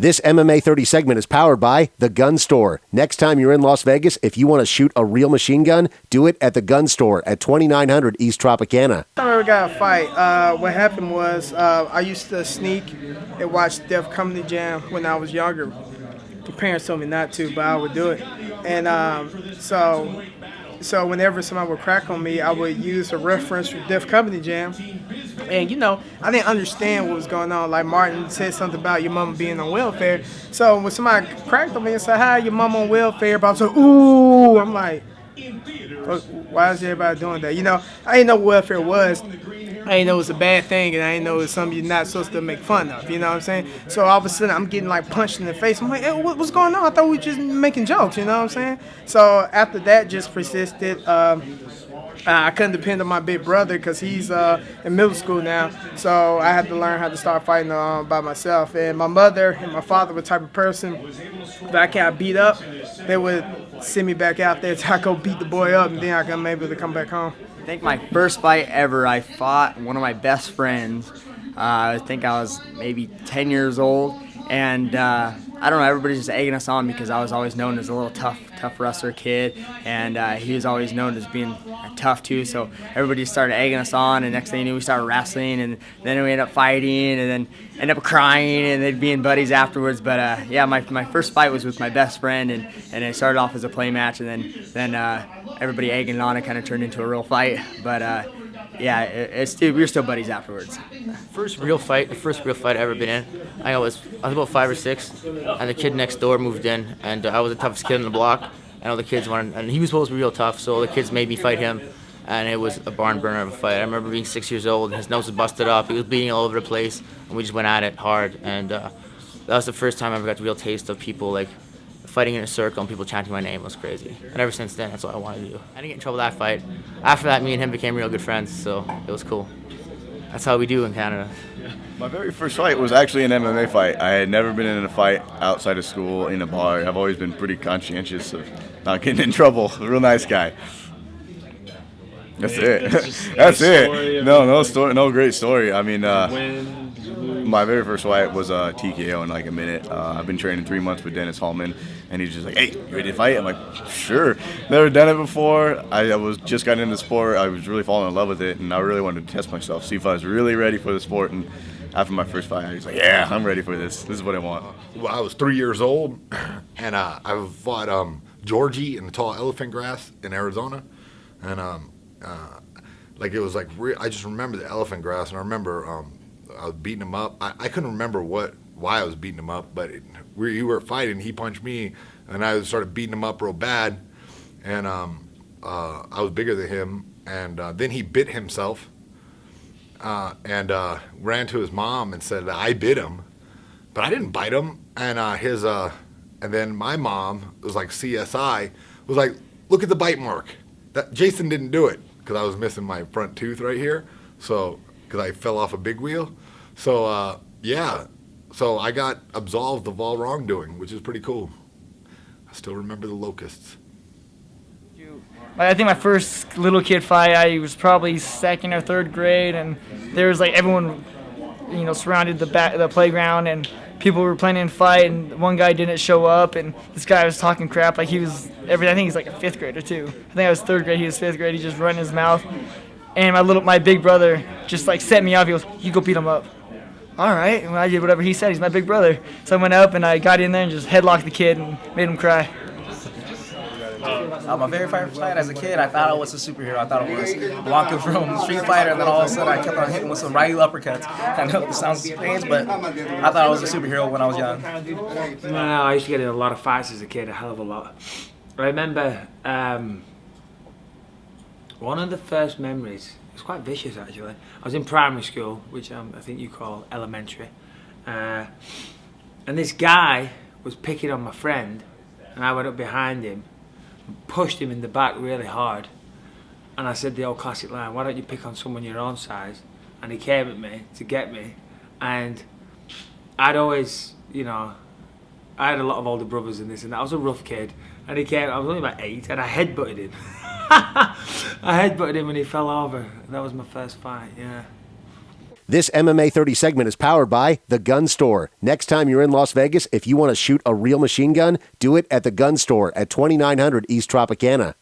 This MMA 30 segment is powered by The Gun Store. Next time you're in Las Vegas, if you want to shoot a real machine gun, do it at The Gun Store at 2900 East Tropicana. I ever got a fight. What happened was I used to sneak and watch Def Comedy Jam when I was younger. My parents told me not to, but I would do it. And so whenever somebody would crack on me, I would use a reference from Def Comedy Jam. And, I didn't understand what was going on. Like Martin said something about your mama being on welfare. So when somebody cracked on me and said, hi, your mama on welfare, but I was like, ooh, I'm like, why is everybody doing that? I didn't know what welfare was. I didn't know it was a bad thing, and I didn't know it was something you're not supposed to make fun of, you know what I'm saying? So all of a sudden, I'm getting, punched in the face. I'm like, hey, what's going on? I thought we were just making jokes, you know what I'm saying? So after that just persisted, I couldn't depend on my big brother because he's in middle school now. So I had to learn how to start fighting by myself. And my mother and my father were the type of person that I got beat up. They would send me back out there to go beat the boy up, and then I can maybe come back home. I think my first fight ever, I fought one of my best friends. I think I was maybe 10 years old, and I don't know, everybody's just egging us on because I was always known as a little tough wrestler kid, and he was always known as being tough too, so everybody started egging us on, and next thing you knew, we started wrestling, and then we ended up fighting, and then ended up crying, and then being buddies afterwards. But yeah, my first fight was with my best friend, and it started off as a play match, and then everybody egging on, it kind of turned into a real fight. But yeah, we were still buddies afterwards. The first real fight I ever been in, I was about 5 or 6, and the kid next door moved in, and I was the toughest kid in the block, and all the kids wanted, and he was supposed to be real tough, so the kids made me fight him, and it was a barn burner of a fight. I remember being 6 years old, and his nose was busted up, he was bleeding all over the place, and we just went at it hard, and that was the first time I ever got the real taste of people fighting in a circle and people chanting my name. It was crazy. And ever since then, that's what I wanted to do. I didn't get in trouble that fight. After that, me and him became real good friends, so it was cool. That's how we do in Canada. My very first fight was actually an MMA fight. I had never been in a fight outside of school in a bar. I've always been pretty conscientious of not getting in trouble. A real nice guy. That's it. That's it. No story. No great story. I mean, my very first fight was a TKO in like a minute. I've been training 3 months with Dennis Hallman, and he's just like, hey, you ready to fight? I'm like, sure. Never done it before. I was just got into the sport. I was really falling in love with it, and I really wanted to test myself, see if I was really ready for the sport. And after my first fight, I was like, yeah, I'm ready for this. This is what I want. Well, I was 3 years old, and I fought Georgie in the tall elephant grass in Arizona. And it was I just remember the elephant grass, and I remember I was beating him up. I couldn't remember why I was beating him up, but we were fighting. He punched me, and I started beating him up real bad. And I was bigger than him, and then he bit himself, and ran to his mom and said that I bit him, but I didn't bite him. And and then my mom was like CSI, was like, look at the bite mark. That Jason didn't do it because I was missing my front tooth right here, so because I fell off a big wheel. So yeah, so I got absolved of all wrongdoing, which is pretty cool. I still remember the locusts. I think my first little kid fight, I was probably 2nd or 3rd grade, and there was everyone, surrounded the playground, and people were planning to fight, and one guy didn't show up, and this guy was talking crap like he was I think he's like a 5th grader too. I think I was 3rd grade, he was 5th grade. He just running his mouth, and my big brother just set me up. He goes, "You go beat him up." All right, and I did whatever he said. He's my big brother, so I went up and I got in there and just headlocked the kid and made him cry. My very first fight as a kid, I thought I was a superhero. I thought it was Blanca from Street Fighter, and then all of a sudden I kept on hitting with some Ryu uppercuts. I know it sounds strange, but I thought I was a superhero when I was young. Well, I used to get in a lot of fights as a kid, a hell of a lot. I remember one of the first memories, it was quite vicious actually. I was in primary school, which I think you call elementary, and this guy was picking on my friend, and I went up behind him, pushed him in the back really hard, and I said the old classic line, "Why don't you pick on someone your own size?" And he came at me to get me, and I'd always, I had a lot of older brothers in this, and I was a rough kid, and he came, I was only about 8, and I headbutted him. I headbutted him and he fell over. That was my first fight, yeah. This MMA 30 segment is powered by The Gun Store. Next time you're in Las Vegas, if you want to shoot a real machine gun, do it at The Gun Store at 2900 East Tropicana.